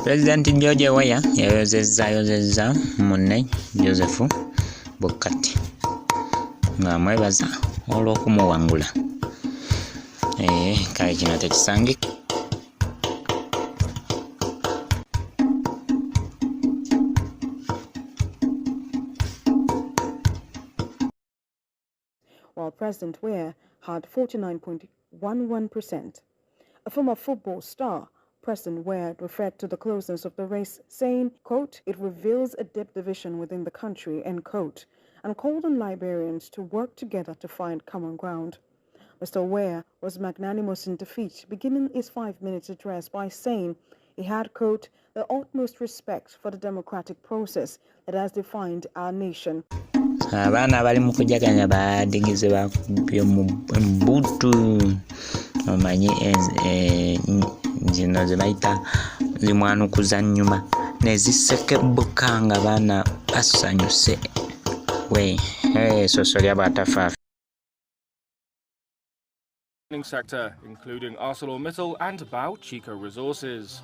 President George Weah yayozezza munne Joseph Bokati ng'amwebaza olw'okumuwangula. Kale kino tekisangika. While President Weah had 49.11%. A former football star, President Weah, referred to the closeness of the race, saying, quote, "It reveals a deep division within the country," end quote, and called on Liberians to work together to find common ground. Mr. Weah was magnanimous in defeat, beginning his 5-minute address by saying he had, quote, "the utmost respect for the democratic process that has defined our nation." Abaana bali mu kujaganya badigize by'omubbutu omanyi zino ze bayita zimwanukuza nnyuma nezisekebbuka nga baana basanyuse sosolya bw'atafaafa. Sector, including ArcelorMittal and Bauchica Resources.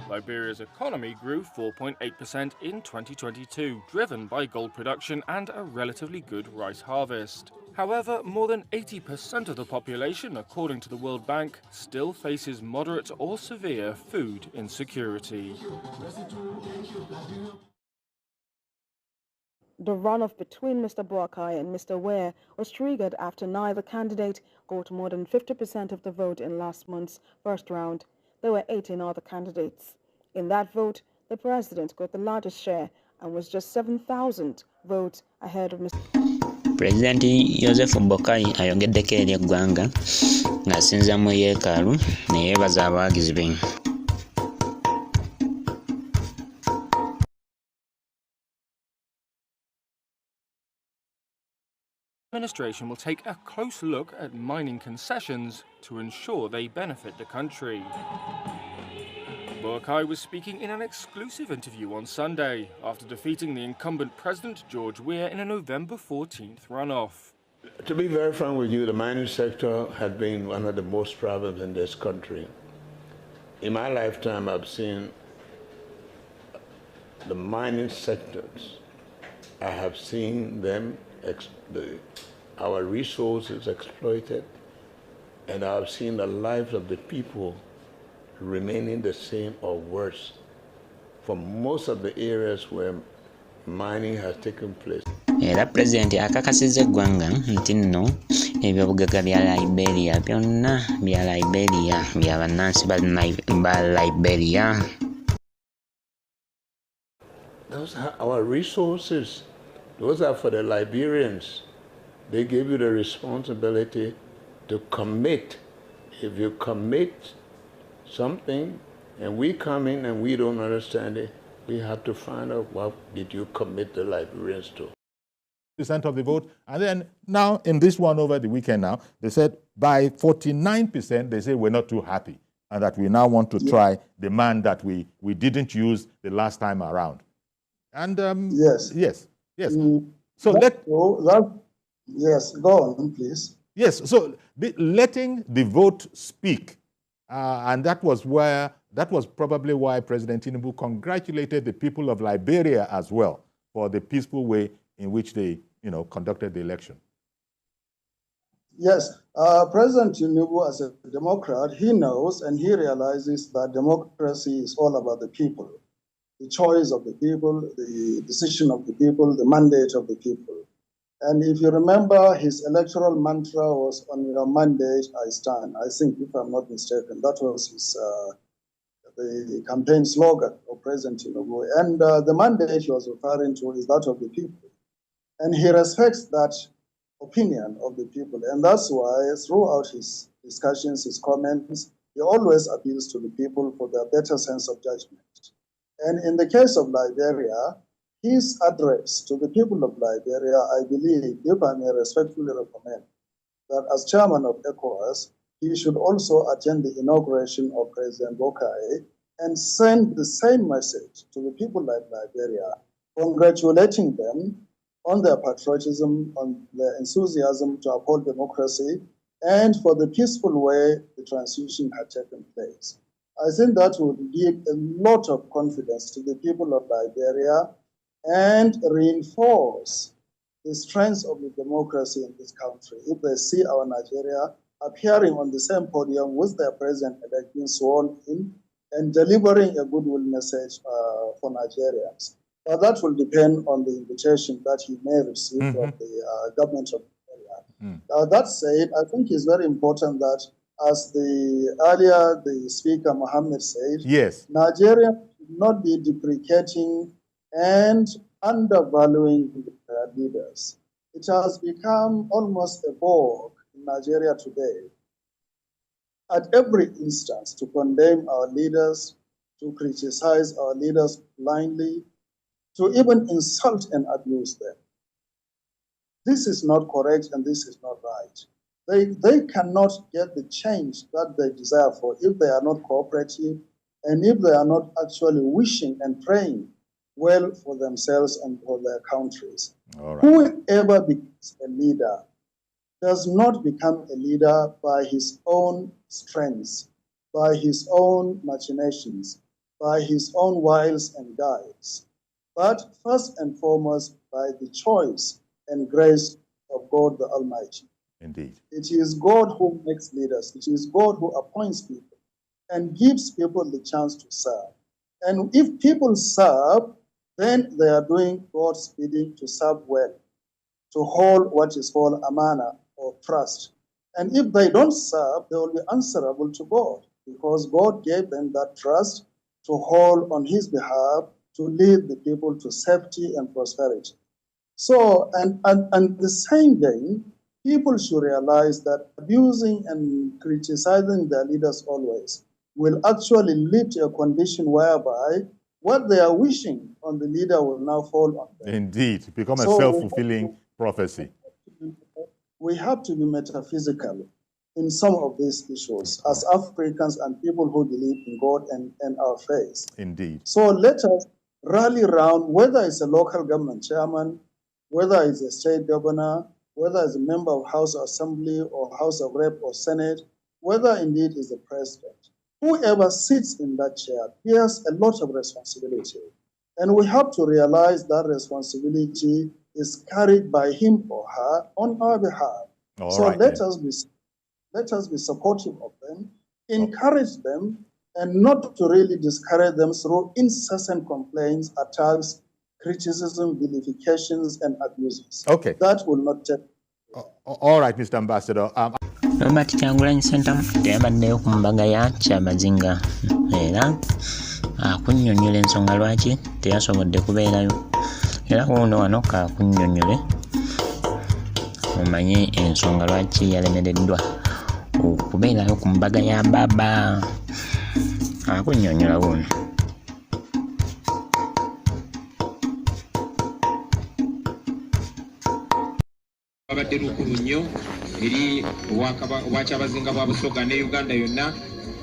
Liberia's economy grew 4.8% in 2022, driven by gold production and a relatively good rice harvest. However, more than 80% of the population, according to the World Bank, still faces moderate or severe food insecurity. The runoff between Mr. Boakai and Mr. Weah was triggered after neither candidate got more than 50% of the vote in last month's first round. There were 18 other candidates. In that vote, the president got the largest share and was just 7,000 votes ahead of Mr. President Joseph Boakai ayogeddeko eri eggwanga ng'asinza mu yeekaalu ne yeebaza abawagizi be. Administration will take a close look at mining concessions to ensure they benefit the country. Boakai was speaking in an exclusive interview on Sunday after defeating the incumbent President George Weah in a November 14th runoff. To be very frank with you, the mining sector had been one of the most problems in this country. In my lifetime, I've seen the mining sectors. I have seen them our resources exploited, and I've seen the lives of the people remaining the same or worse for most of the areas where mining has taken place. Era Pulezidenti akakasizza eggwanga nti nno ebyobugagga bya Liberia byonna bya Liberia bya bannansi ba Liberia. Those are our resources. Those are for the Liberians. They give you the responsibility to commit. If you commit something and we come in and we don't understand it, we have to find out what did you commit the Liberians to. Percent of the vote, and then now in this one over the weekend now, they said by 49%, they say we're not too happy and that we now want to try the man that we didn't use the last time around. And yes. So yes, go on, please. Yes, so letting the vote speak, and that was probably why President Tinubu congratulated the people of Liberia as well for the peaceful way in which they, conducted the election. Yes, President Tinubu, as a Democrat, he knows and he realizes that democracy is all about the people, the choice of the people, the decision of the people, the mandate of the people. And if you remember, his electoral mantra was, "On your mandate, I stand." I think, if I'm not mistaken, that was his the campaign slogan of President Tinubu. And the mandate he was referring to is that of the people. And he respects that opinion of the people. And that's why throughout his discussions, his comments, he always appeals to the people for their better sense of judgment. And in the case of Liberia, his address to the people of Liberia, I believe, if I may respectfully recommend, that as chairman of ECOWAS, he should also attend the inauguration of President Boakai and send the same message to the people of Liberia, congratulating them on their patriotism, on their enthusiasm to uphold democracy, and for the peaceful way the transition had taken place. I think that would give a lot of confidence to the people of Liberia and reinforce the strength of the democracy in this country if they see our Nigeria appearing on the same podium with their president-elect being sworn in and delivering a goodwill message for Nigerians. But that will depend on the invitation that he may receive from the government of Nigeria. That said, I think it's very important that, as the speaker Mohammed said, yes, Nigeria should not be deprecating and undervaluing their leaders. It has become almost a vogue in Nigeria today, at every instance, to condemn our leaders, to criticize our leaders blindly, to even insult and abuse them. This is not correct and this is not right. They cannot get the change that they desire for if they are not cooperative and if they are not actually wishing and praying well for themselves and for their countries. all right. Whoever becomes a leader does not become a leader by his own strengths, by his own machinations, by his own wiles and guides, but first and foremost by the choice and grace of God the Almighty. Indeed. It is God who makes leaders. It is God who appoints people and gives people the chance to serve. And if people serve, then they are doing God's bidding to serve well, to hold what is called amana or trust. And if they don't serve, they will be answerable to God because God gave them that trust to hold on his behalf to lead the people to safety and prosperity. So, and the same thing, people should realize that abusing and criticizing their leaders always will actually lead to a condition whereby what they are wishing on the leader will now fall on them. Indeed, become a So self-fulfilling prophecy. We have to be metaphysical in some of these issues as Africans and people who believe in God and our faith. Indeed. So let us rally around, whether it's a local government chairman, whether it's a state governor, whether it's a member of House of Assembly or House of Rep or Senate, whether indeed is the president. Whoever sits in that chair bears a lot of responsibility. And we have to realize that responsibility is carried by him or her on our behalf. Let us be supportive of them, encourage them, and not to really discourage them through incessant complaints, attacks, criticism, vilifications, and abuses. Okay. That will not take. All right, Mr. Ambassador. Robert Kyagulanyi Ssentamu teyabaddeyo ku mbaga ya Kyamazinga era akunnyonnyola ensonga lwaki teyasobodde kubeerayo era wuuno wano kakunnyonnyole omanye ensonga lwaki yalemereddwa okubeerayo ku mbaga ya baba. Akunnyonnyola wuuno. Babadde lukulu nnyo eri obwakyabazinga bwa Busoga ne Uganda yonna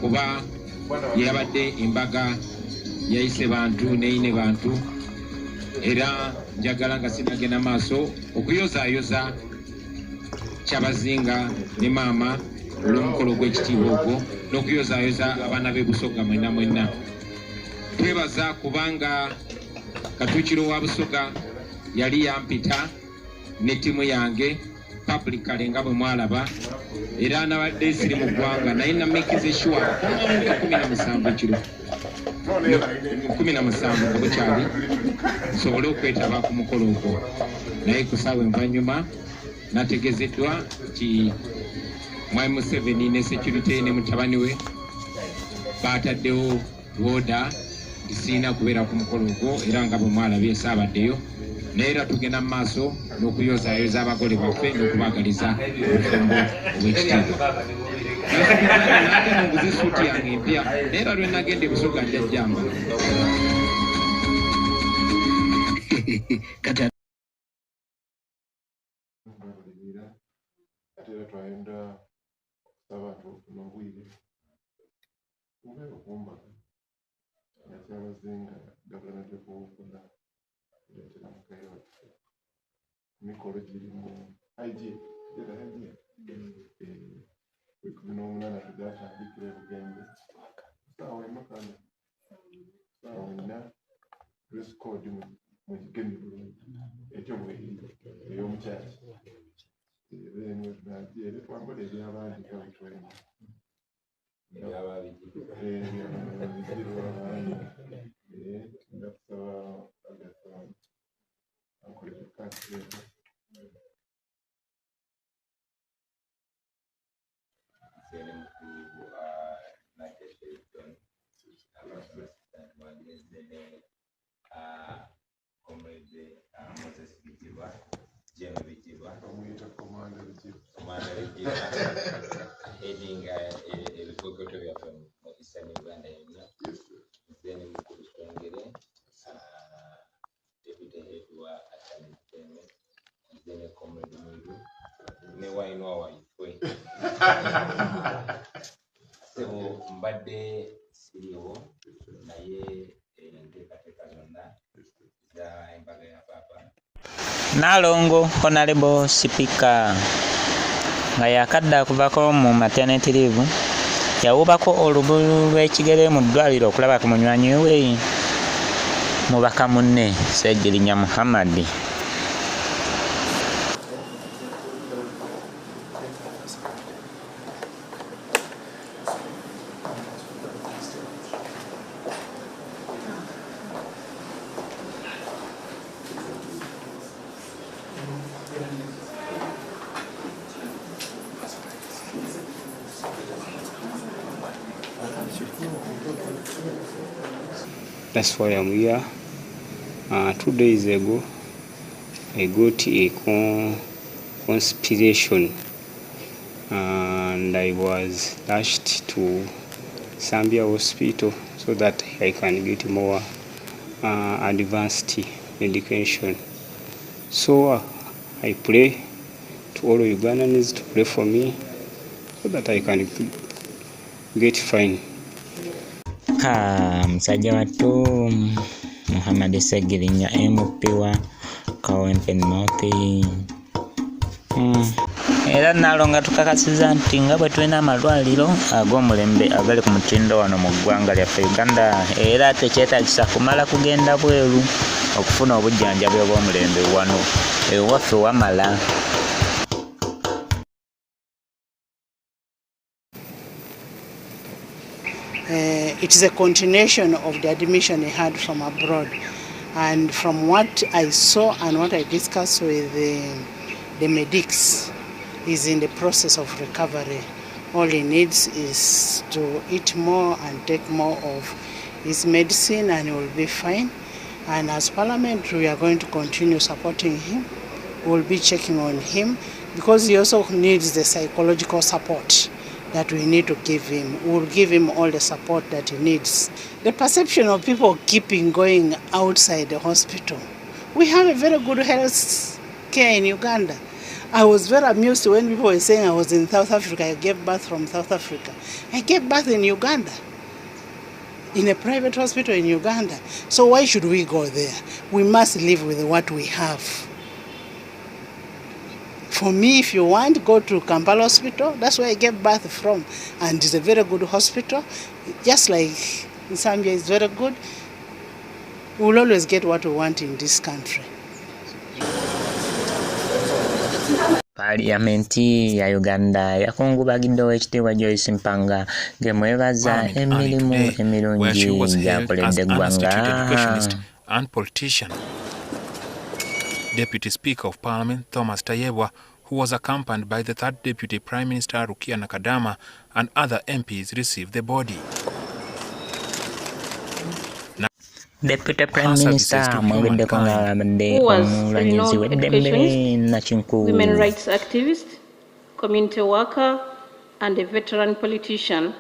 kuba yabadde embaga yayise bantu neyine bantu era njagala nga sinagenda maaso okuyozaayoza Kyabazinga ne maama olw'omukolo gw'ekitiibwa ogwo n'okuyozaayoza abaana b'e Busoga mwenna. Twebaza kubanga Katuukiro wa Busoga yali yampita ne ttiimu yange publicly nga bwe mwalaba era nabadde siri mu ggwanga naye namekize sure okumwaka 17 ekiro 17 nga bukyali nsobole okwetaba ku mukolo ogwo naye ku ssaawa envanyuma nategezeddwa nti Mwami Museveni ne security ne mutabani we baataddewo woda nti sirina kubeera ku mukolo ogwo era nga bwe mwalabye saabaddeyo naye era tugenda mu maaso n'okuyozaayoza abagole baffe n'okubagaliza obufumbo obw'ekitiibwa. Nagenda nguze suuti yange empya naye era lwe nagenda e Busoga njajjamba. Ate twagenda kusaba n'obwire kumbeera okumbaga Kyabazinga gavana gy'okuwukuza kuleetera mukaire waffe emikolo girimu IG 18 tugatandikira e Bugembe Sawa imakana. Sawa ina. Dress code mu kigemi bulungi. Ekyo bwe ey'omukyala. Bene nagiye twambale ebyabandi kabitwene. Heading ibikorwa byaffe mu Eastern Uganda yonna. Then mukulu Twengere, deputy head wa Entertainment, then comrade Mundu, ne wainwa waifwe. So mbadde siriwo naye enteekateeka zonna za embaga ya papa. Nalongo Honorable Speaker nga yakadda okuvako mu maternity leave yawubako olubulu lw'ekigere mu ddwaliro okulaba ku munywanyi we mubaka munne Ssegirinya Muhammad. That's why I'm here. 2 days ago, I got a conspiration and I was rushed to Zambia Hospital so that I can get more advanced medication. So I pray to all Ugandans to pray for me so that I can get fine. Musajja wattu Muhammad Ssegirinya MP wa Kawempe North. Era Nalonga tukakasiza nti nga bwe tulina amalwaliro ag'omulembe agali ku mutindo wano mu ggwanga lyaffe Uganda era tekyetaagisa kumala kugenda bweru okufuna obujjanjabi obw'omulembe wano ewaffe wamala. It is a continuation of the admission I had from abroad, and from what I saw and what I discussed with the medics, is in the process of recovery. All he needs is to eat more and take more of his medicine and he will be fine. And as Parliament, we are going to continue supporting him. We will be checking on him because he also needs the psychological support that we need to give him. We will give him all the support that he needs. The perception of people keeping going outside the hospital. We have a very good health care in Uganda. I was very amused when people were saying I was in South Africa. I gave birth from South Africa. I gave birth in Uganda, in a private hospital in Uganda. So why should we go there? We must live with what we have. For me, if you want, go to Kampala Hospital. That's where I gave birth from. And it's a very good hospital. Just like in Zambia, it's very good. We'll always get what we want in this country. Paliamenti ya Uganda yakungubagiddewo ekitiibwa Joyce Mpanga gemwebaza emirimu emirungi gyakoledde eggwanga. And politician. Deputy Speaker of Parliament Thomas Tayebwa, who was accompanied by the third Deputy Prime Minister Rukia Nakadama and other MPs, received the body. Deputy Prime Minister Mwagende Kongalabande Omulanyizi w'eddembe Nakinku, women rights activist, community worker, and a veteran politician,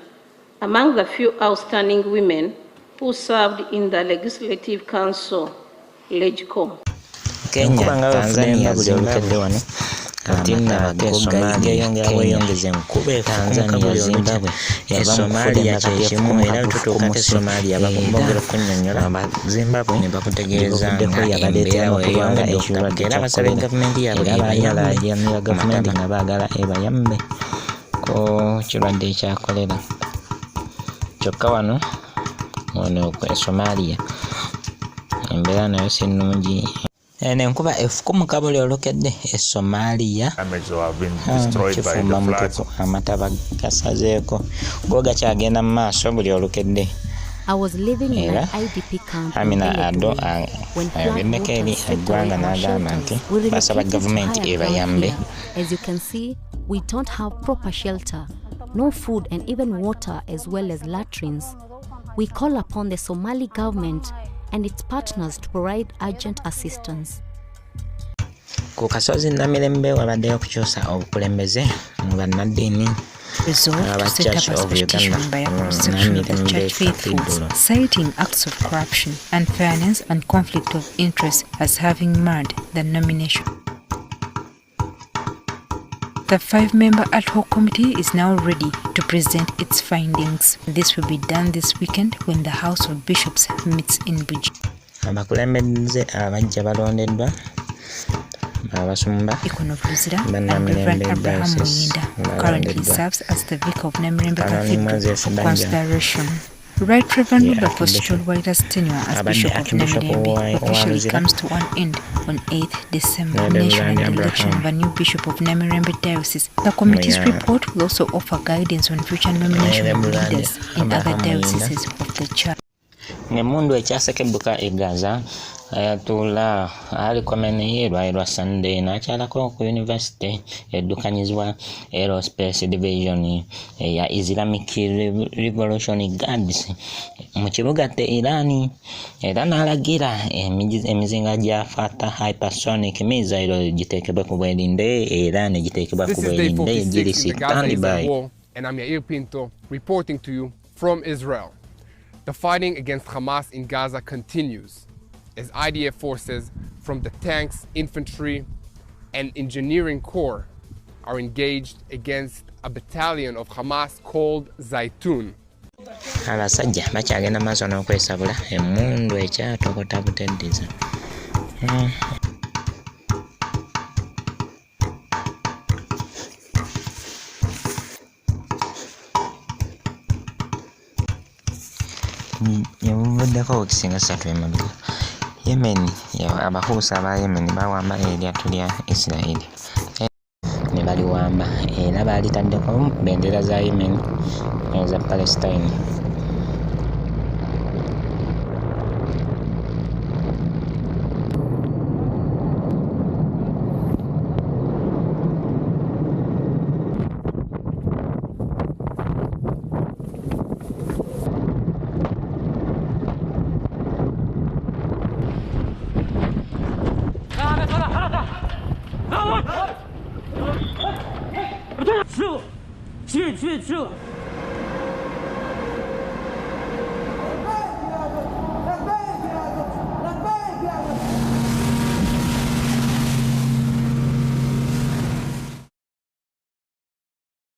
among the few outstanding women who served in the Legislative Council, LegCo. Kenya, Tanzania, Zimbabwe, Somalia, Tanzania, Zimbabwe, Somalia, Somalia, Somalia, Zimbabwe, Nebakutegeza, Embeera, Oyonga, Ekirwadde, Abasaba gavumenti yaabwe ebayambe, gavumenti nga baagala ebayambe ko kirwadde ekya kolera. kyokka wano e Somalia embeera nayo si nnungi. Enkuba efukumuka buli olukedde e Somalia kifumba mutuku amataba gasazeeko go gakyagenda mu maaso buli olukedde. I was living in an IDP camp in Liberia when floodwaters swept away our shelters. We relocated to higher ground here. As you can see, we don't have proper shelter, no food and even water as well as latrines. We call upon the Somali government and its partners to provide urgent assistance. Ku kasozi Namirembe wabaddeyo okukyusa obukulembeze mu bannaddiini. Resolved to set up a petition by a cross-section of the church faithfuls, citing acts of corruption, unfairness and conflict of interest as having marred the nomination. The 5-member ad hoc committee is now ready to present its findings. This will be done this weekend when the House of Bishops meets in Bridge. Abakulembeze abajja balondeddwa Abasumba and Reverend Abraham Muyinda, who currently serves as the Vicar of Namirembe Cathedral for consideration. Right Reverend Robert Apostle White's tenure as Bishop of Namirembe officially comes to an end on 8th December. Nomination and election of a new Bishop of Namirembe Diocese. The committee's report will also offer guidance on future nomination of leaders in other dioceses of the church. Ngemundu ekyasekebbuka e Gaza ayatula ali komene lwa Sunday nakyalako ku university eddukanyizibwa aerospace division ya Islamic Revolution Guards mu kibuga Iran era n'alagira emizinga gya Fatah hypersonic missile giteekebwe ku bwerinde era ne giteekebwa ku bwerinde giri standby. And I'm Yair Pinto reporting to you from Israel. The fighting against Hamas in Gaza continues as IDF forces from the tanks, infantry, and engineering corps are engaged against a battalion of Hamas called Zaitun. Abasajja bakyagenda maaso n'okwesabula emmundu ekyatokota buteddiza. Yavuddeko okusinga 3 emabega. Yemen abahuusa aba Yemen bawamba eryato lya Isiraeli ne baliwamba era baalitaddeko bendera za Yemen eza Palestine.